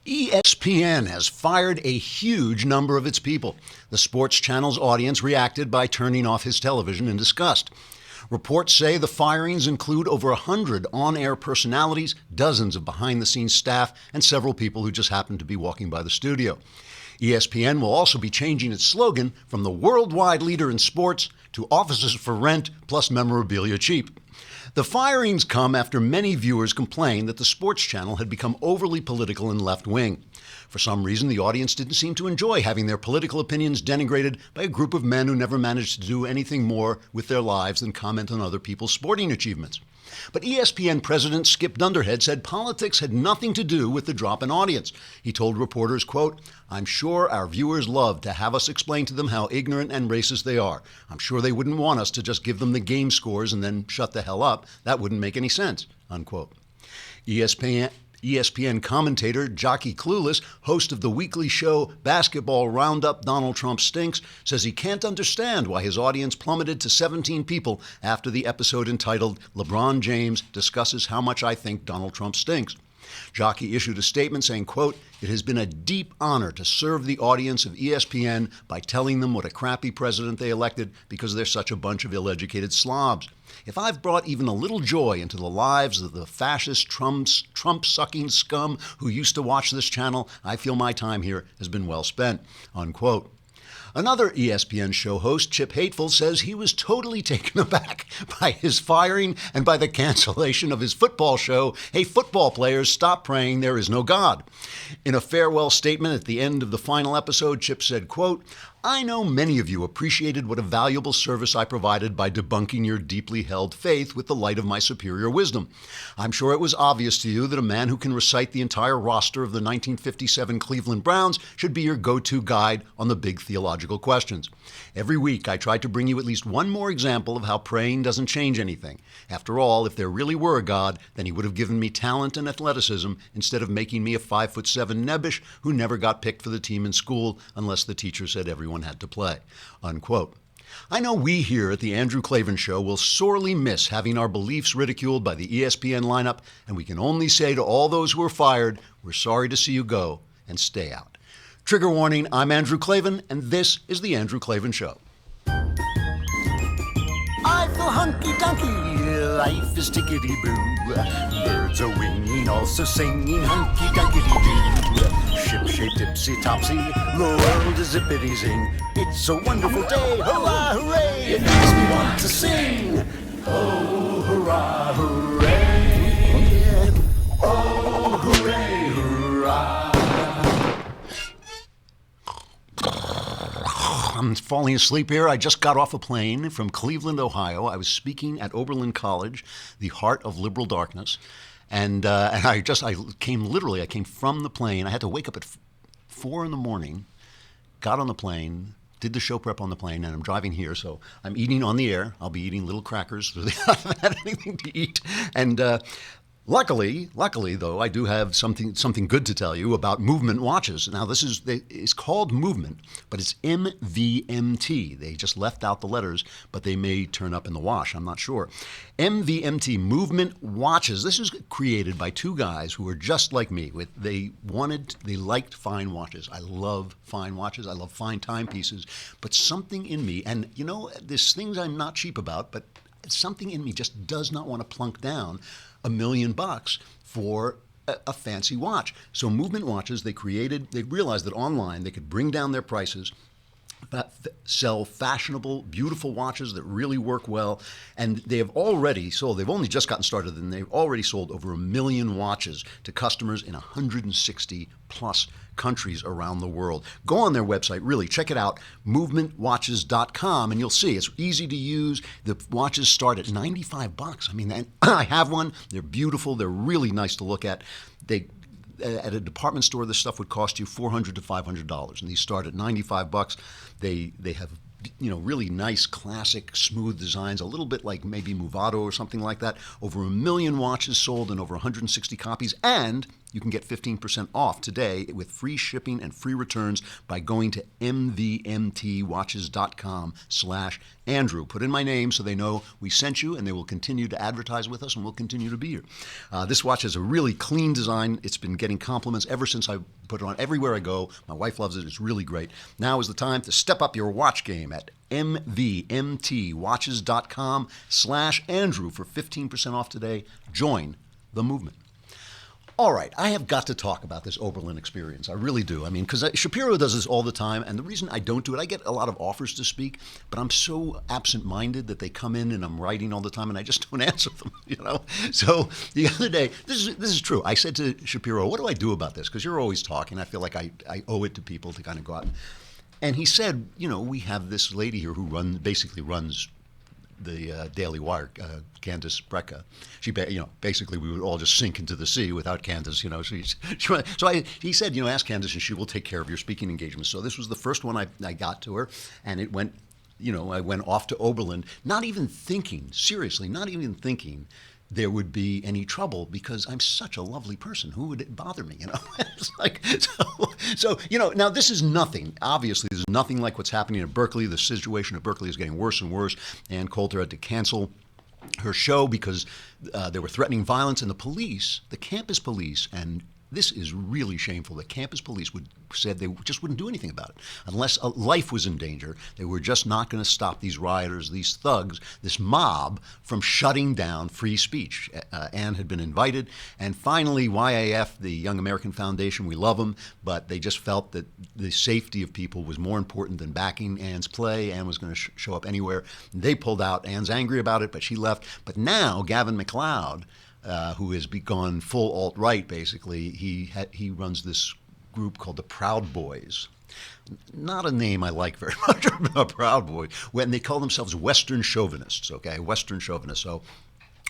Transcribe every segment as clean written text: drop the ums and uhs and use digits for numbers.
ESPN has fired a huge number of its people. The sports channel's audience reacted by turning off his television in disgust. Reports say the firings include over 100 on-air personalities, dozens of behind-the-scenes staff, and several people who just happened to be walking by the studio. ESPN will also be changing its slogan from the worldwide leader in sports to offices for rent plus memorabilia cheap. The firings come after many viewers complained that the sports channel had become overly political and left-wing. For some reason, the audience didn't seem to enjoy having their political opinions denigrated by a group of men who never managed to do anything more with their lives than comment on other people's sporting achievements. But ESPN President Skip Dunderhead said politics had nothing to do with the drop in audience. He told reporters, quote, "I'm sure our viewers love to have us explain to them how ignorant and racist they are. I'm sure they wouldn't want us to just give them the game scores and then shut the hell up. That wouldn't make any sense," unquote. ESPN commentator Jockey Clueless, host of the weekly show Basketball Roundup Donald Trump Stinks, says he can't understand why his audience plummeted to 17 people after the episode entitled LeBron James Discusses How Much I Think Donald Trump Stinks. Jockey issued a statement saying, quote, "It has been a deep honor to serve the audience of ESPN by telling them what a crappy president they elected because they're such a bunch of ill-educated slobs. If I've brought even a little joy into the lives of the fascist Trump-sucking scum who used to watch this channel, I feel my time here has been well spent," unquote. Another ESPN show host, Chip Hateful, says he was totally taken aback by his firing and by the cancellation of his football show, Hey Football Players, Stop Praying There Is No God. In a farewell statement at the end of the final episode, Chip said, quote, "I know many of you appreciated what a valuable service I provided by debunking your deeply held faith with the light of my superior wisdom. I'm sure it was obvious to you that a man who can recite the entire roster of the 1957 Cleveland Browns should be your go-to guide on the big theological questions. Every week I tried to bring you at least one more example of how praying doesn't change anything. After all, if there really were a God, then he would have given me talent and athleticism instead of making me a 5'7" nebbish who never got picked for the team in school unless the teacher said everyone had to play," unquote. I know we here at the Andrew Klavan Show will sorely miss having our beliefs ridiculed by the ESPN lineup, and we can only say to all those who are fired, we're sorry to see you go, and stay out. Trigger warning, I'm Andrew Klavan, and this is The Andrew Klavan Show. I feel hunky-dunky, life is tickety-boo. Birds are winging, also singing hunky-dunky-doo. Ship-shape, tipsy-topsy, the world is zippity-zing. It's a wonderful day, hurrah, hooray! It makes me want to sing. Oh, hurrah, hooray! Oh, hooray, hurrah! I'm falling asleep here. I just got off a plane from Cleveland, Ohio. I was speaking at Oberlin College, the heart of liberal darkness. And I came from the plane. I had to wake up at 4 in the morning, got on the plane, did the show prep on the plane, and I'm driving here. So I'm eating on the air. I'll be eating little crackers. I haven't had anything to eat. And luckily, though, I do have something good to tell you about Movement watches. Now, it's called Movement, but it's MVMT. They just left out the letters, but they may turn up in the wash. I'm not sure. MVMT, Movement watches. This was created by two guys who are just like me. They liked fine watches. I love fine watches. I love fine timepieces. But something in me, and you know, there's things I'm not cheap about, but something in me just does not want to plunk down $1 million for a fancy watch. So Movement watches, they realized that online they could bring down their prices, but sell fashionable, beautiful watches that really work well. And they have already sold, they've only just gotten started, and they've already sold over 1 million watches to customers in 160 plus countries around the world. Go on their website, really, check it out, movementwatches.com, and you'll see it's easy to use. The watches start at $95. I mean, I have one. They're beautiful. They're really nice to look at. At a department store, this stuff would cost you $400 to $500, and these start at $95. They have really nice, classic, smooth designs, a little bit like maybe Movado or something like that. Over 1 million watches sold in over 160 copies, and You can get 15% off today with free shipping and free returns by going to mvmtwatches.com/Andrew. Put in my name so they know we sent you, and they will continue to advertise with us, and we'll continue to be here. This watch has a really clean design. It's been getting compliments ever since I put it on everywhere I go. My wife loves it. It's really great. Now is the time to step up your watch game at mvmtwatches.com/Andrew for 15% off today. Join the movement. All right, I have got to talk about this Oberlin experience. I really do. I mean, because Shapiro does this all the time, and the reason I don't do it, I get a lot of offers to speak, but I'm so absent-minded that they come in and I'm writing all the time, and I just don't answer them, you know? So the other day, this is true. I said to Shapiro, what do I do about this? Because you're always talking. I feel like I owe it to people to kind of go out. And he said, you know, we have this lady here who basically runs the Daily Wire, Candace Brecka. She, basically we would all just sink into the sea without Candace, you know. He said, you know, ask Candace and she will take care of your speaking engagements. So this was the first one I got to her, and it went, you know, I went off to Oberlin, not even thinking there would be any trouble because I'm such a lovely person. Who would it bother me, you know? It's like, so, you know, now this is nothing. Obviously, this is nothing like what's happening at Berkeley. The situation at Berkeley is getting worse and worse. Ann Coulter had to cancel her show because they were threatening violence, and the campus police, and this is really shameful. The campus police said they just wouldn't do anything about it. Unless a life was in danger, they were just not going to stop these rioters, these thugs, this mob from shutting down free speech. Anne had been invited, and finally YAF, the Young American Foundation, we love them, but they just felt that the safety of people was more important than backing Anne's play. Anne was going to show up anywhere. They pulled out. Anne's angry about it, but she left. But now Gavin MacLeod, who has gone full alt-right, basically, he runs this group called the Proud Boys. Not a name I like very much, Proud Boys, when they call themselves Western chauvinists, okay? Western chauvinists. So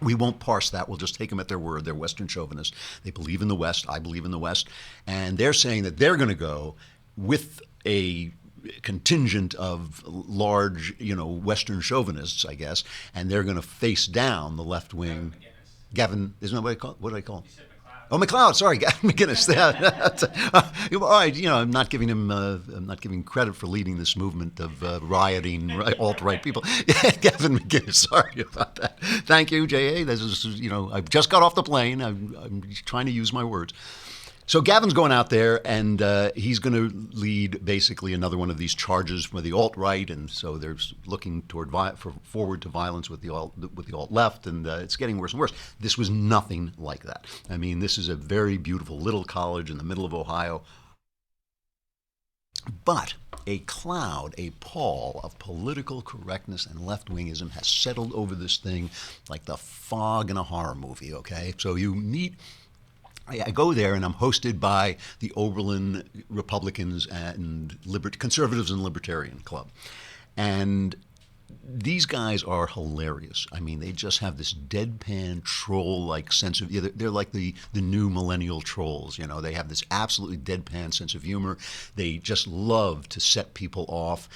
we won't parse that. We'll just take them at their word. They're Western chauvinists. They believe in the West. I believe in the West. And they're saying that they're going to go with a contingent of large, you know, Western chauvinists, I guess, and they're going to face down the left wing. Gavin, isn't that what I call? What do I call him? You said MacLeod. Oh, MacLeod. Sorry, Gavin McInnes. All right, you know, I'm not giving him. I'm not giving credit for leading this movement of rioting alt-right people. Gavin McInnes. Sorry about that. Thank you, J.A. This is, you know, I've just got off the plane. I'm trying to use my words. So Gavin's going out there, and he's going to lead basically another one of these charges for the alt-right, and so they're looking forward to violence with the alt-left, and it's getting worse and worse. This was nothing like that. I mean, this is a very beautiful little college in the middle of Ohio, but a cloud, a pall of political correctness and left-wingism has settled over this thing like the fog in a horror movie, okay? So you meet... I go there, and I'm hosted by the Oberlin Republicans and Conservatives and Libertarian Club. And these guys are hilarious. I mean, they just have this deadpan troll-like sense of, they're like the new millennial trolls, you know. They have this absolutely deadpan sense of humor. They just love to set people off.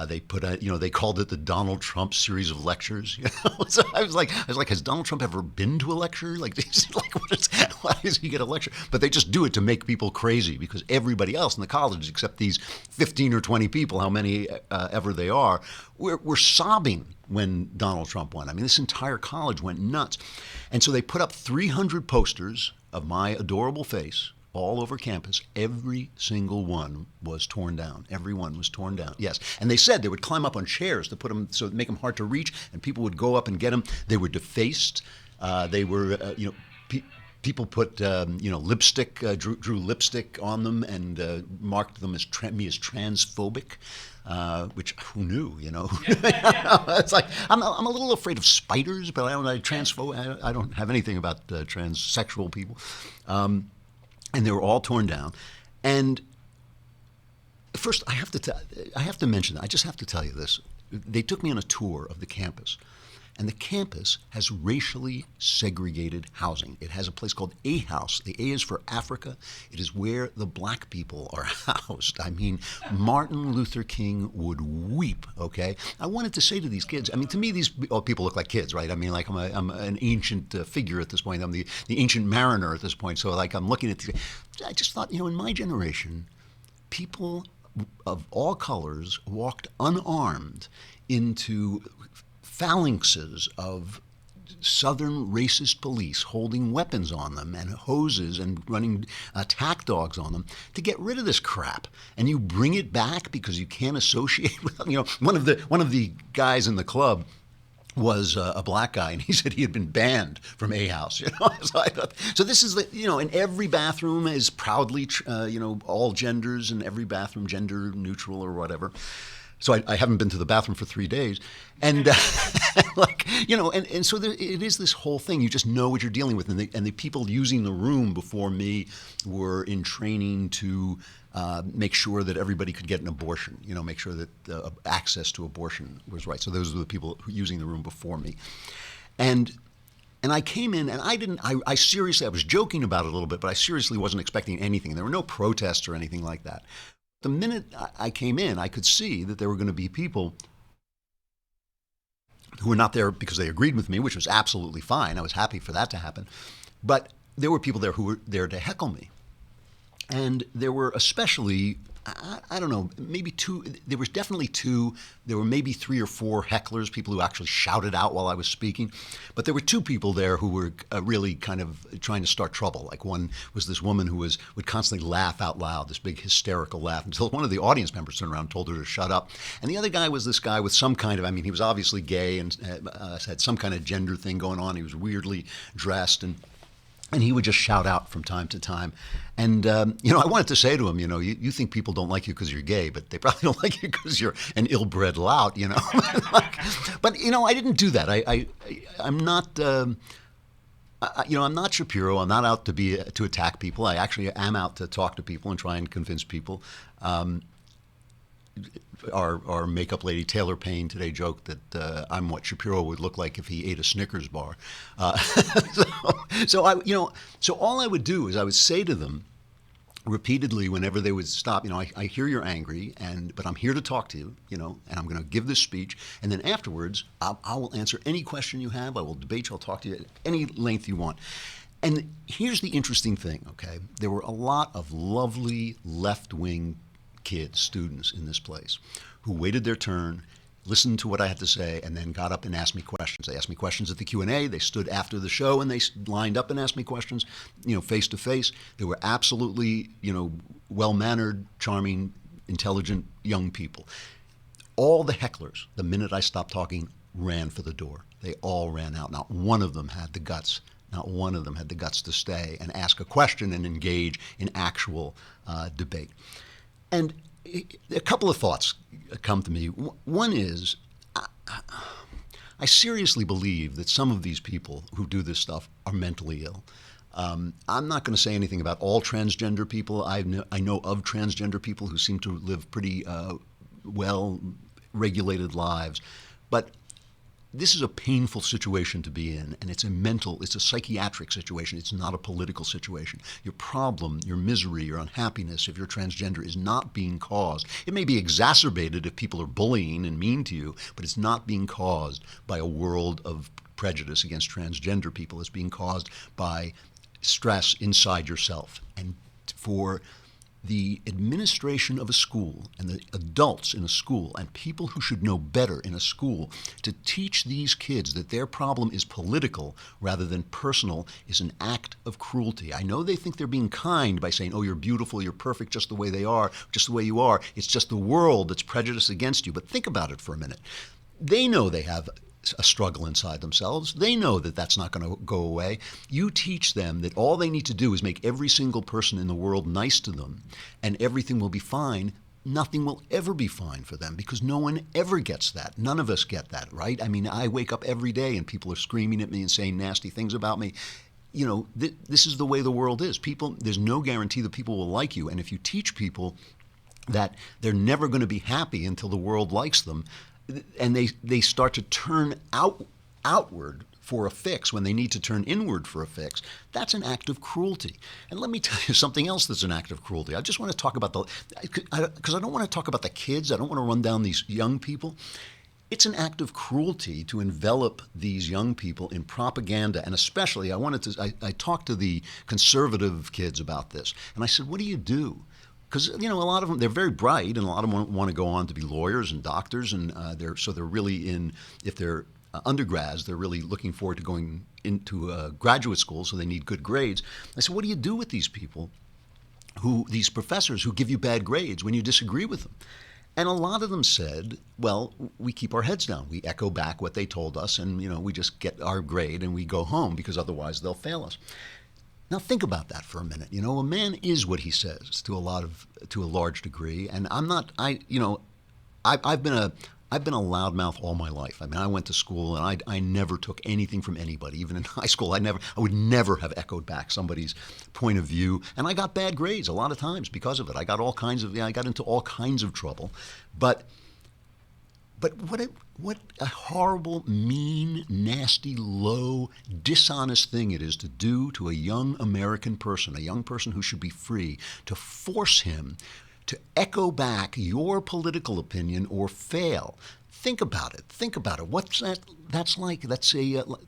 They put a, you know, they called it the Donald Trump series of lectures. You know? So I was like, has Donald Trump ever been to a lecture? Like why does he get a lecture? But they just do it to make people crazy because everybody else in the college, except these 15 or 20 people, how many ever they are, we're sobbing when Donald Trump won. I mean, this entire college went nuts. And so they put up 300 posters of my adorable face all over campus. Every single one was torn down. Every one was torn down. Yes. And they said they would climb up on chairs to put them, so make them hard to reach, and people would go up and get them. They were defaced. They were, people put, lipstick, drew lipstick on them and marked them as me as transphobic. Which who knew, you know? It's like I'm a little afraid of spiders, but I don't have anything about transsexual people, and they were all torn down. And first, I have to mention. I just have to tell you this. They took me on a tour of the campus, And the campus has racially segregated housing. It has a place called A House. The A is for Africa. It is where the black people are housed. I mean, Martin Luther King would weep, okay? I wanted to say to these kids, I mean, to me, these people look like kids, right? I mean, like I'm an ancient figure at this point. I'm the ancient mariner at this point. So, like, I'm looking at these. I just thought, in my generation, people of all colors walked unarmed into phalanxes of Southern racist police holding weapons on them and hoses and running attack dogs on them to get rid of this crap. And you bring it back because you can't associate with, one of the guys in the club was a black guy, and he said he had been banned from A House. So I thought, so this is, and every bathroom is proudly, all genders, and every bathroom gender neutral or whatever. So I haven't been to the bathroom for 3 days, and and so it is this whole thing. You just know what you're dealing with, and the people using the room before me were in training to make sure that everybody could get an abortion. Make sure that access to abortion was right. So those were the people using the room before me, and I came in, and I seriously, I was joking about it a little bit, but I seriously wasn't expecting anything. There were no protests or anything like that. The minute I came in, I could see that there were going to be people who were not there because they agreed with me, which was absolutely fine. I was happy for that to happen. But there were people there who were there to heckle me. And there were especially, I don't know, maybe two, there was definitely two, there were maybe 3 or 4 hecklers, people who actually shouted out while I was speaking. But there were 2 people there who were really kind of trying to start trouble. Like one was this woman who would constantly laugh out loud, this big hysterical laugh, until one of the audience members turned around and told her to shut up. And the other guy was this guy with some kind of, he was obviously gay and had some kind of gender thing going on. He was weirdly dressed, and he would just shout out from time to time. And, I wanted to say to him, you think people don't like you because you're gay, but they probably don't like you because you're an ill-bred lout, But, I didn't do that. I'm not, I'm not Shapiro. I'm not out to attack people. I actually am out to talk to people and try and convince people. Our makeup lady, Taylor Payne, today joked that I'm what Shapiro would look like if he ate a Snickers bar. So all I would do is I would say to them repeatedly whenever they would stop, I hear you're angry, but I'm here to talk to you, and I'm going to give this speech, and then afterwards I will answer any question you have. I will debate you. I'll talk to you at any length you want. And here's the interesting thing, okay? There were a lot of lovely left-wing kids, students in this place, who waited their turn, listened to what I had to say, and then got up and asked me questions. They asked me questions at the Q&A. They stood after the show and they lined up and asked me questions, face to face. They were absolutely, well-mannered, charming, intelligent young people. All the hecklers, the minute I stopped talking, ran for the door. They all ran out. Not one of them had the guts. Not one of them had the guts to stay and ask a question and engage in actual debate. And a couple of thoughts come to me. One is, I seriously believe that some of these people who do this stuff are mentally ill. I'm not going to say anything about all transgender people. I know of transgender people who seem to live pretty well-regulated lives. But this is a painful situation to be in, and it's a psychiatric situation. It's not a political situation. Your problem, your misery, your unhappiness, if you're transgender, is not being caused. It may be exacerbated if people are bullying and mean to you, but it's not being caused by a world of prejudice against transgender people. It's being caused by stress inside yourself. And for the administration of a school and the adults in a school and people who should know better in a school to teach these kids that their problem is political rather than personal is an act of cruelty. I know they think they're being kind by saying, oh, you're beautiful, you're perfect just the way they are, just the way you are. It's just the world that's prejudiced against you. But think about it for a minute. They know they have a struggle inside themselves. They know that that's not going to go away. You teach them that all they need to do is make every single person in the world nice to them and everything will be fine. Nothing will ever be fine for them because no one ever gets that. None of us get that, right? I wake up every day and people are screaming at me and saying nasty things about me. This is the way the world is. There's no guarantee that people will like you. And if you teach people that they're never going to be happy until the world likes them, and they start to turn outward for a fix when they need to turn inward for a fix, that's an act of cruelty. And let me tell you something else that's an act of cruelty. I just want to talk about because I don't want to talk about the kids. I don't want to run down these young people. It's an act of cruelty to envelop these young people in propaganda, and especially I talked to the conservative kids about this, and I said, what do you do? Because a lot of them, they're very bright, and a lot of them want to go on to be lawyers and doctors, and they're really if they're undergrads, they're really looking forward to going into graduate school, so they need good grades. I said, what do you do with these people, these professors who give you bad grades when you disagree with them? And a lot of them said, well, we keep our heads down. We echo back what they told us, and we just get our grade and we go home because otherwise they'll fail us. Now think about that for a minute. A man is what he says to a large degree, and I've been a loudmouth all my life. I mean, I went to school and I never took anything from anybody. Even in high school, I would never have echoed back somebody's point of view. And I got bad grades a lot of times because of it. I got into all kinds of trouble. But what a horrible, mean, nasty, low, dishonest thing it is to do to a young American person, a young person who should be free, to force him to echo back your political opinion or fail. Think about it. What's that? That's like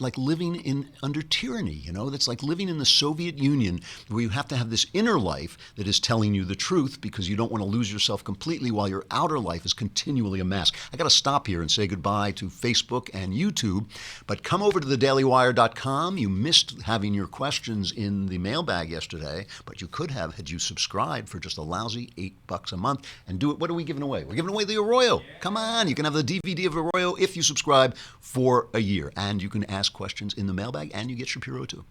like living under tyranny. That's like living in the Soviet Union, where you have to have this inner life that is telling you the truth because you don't want to lose yourself completely, while your outer life is continually a mask. I got to stop here and say goodbye to Facebook and YouTube, but come over to thedailywire.com. You missed having your questions in the mailbag yesterday, but you could have had you subscribed for just a lousy $8 a month and do it. What are we giving away? We're giving away the Arroyo. Come on, you can have the DVD of Arroyo if you subscribe for a year, and you can ask questions in the mailbag, and you get Shapiro too.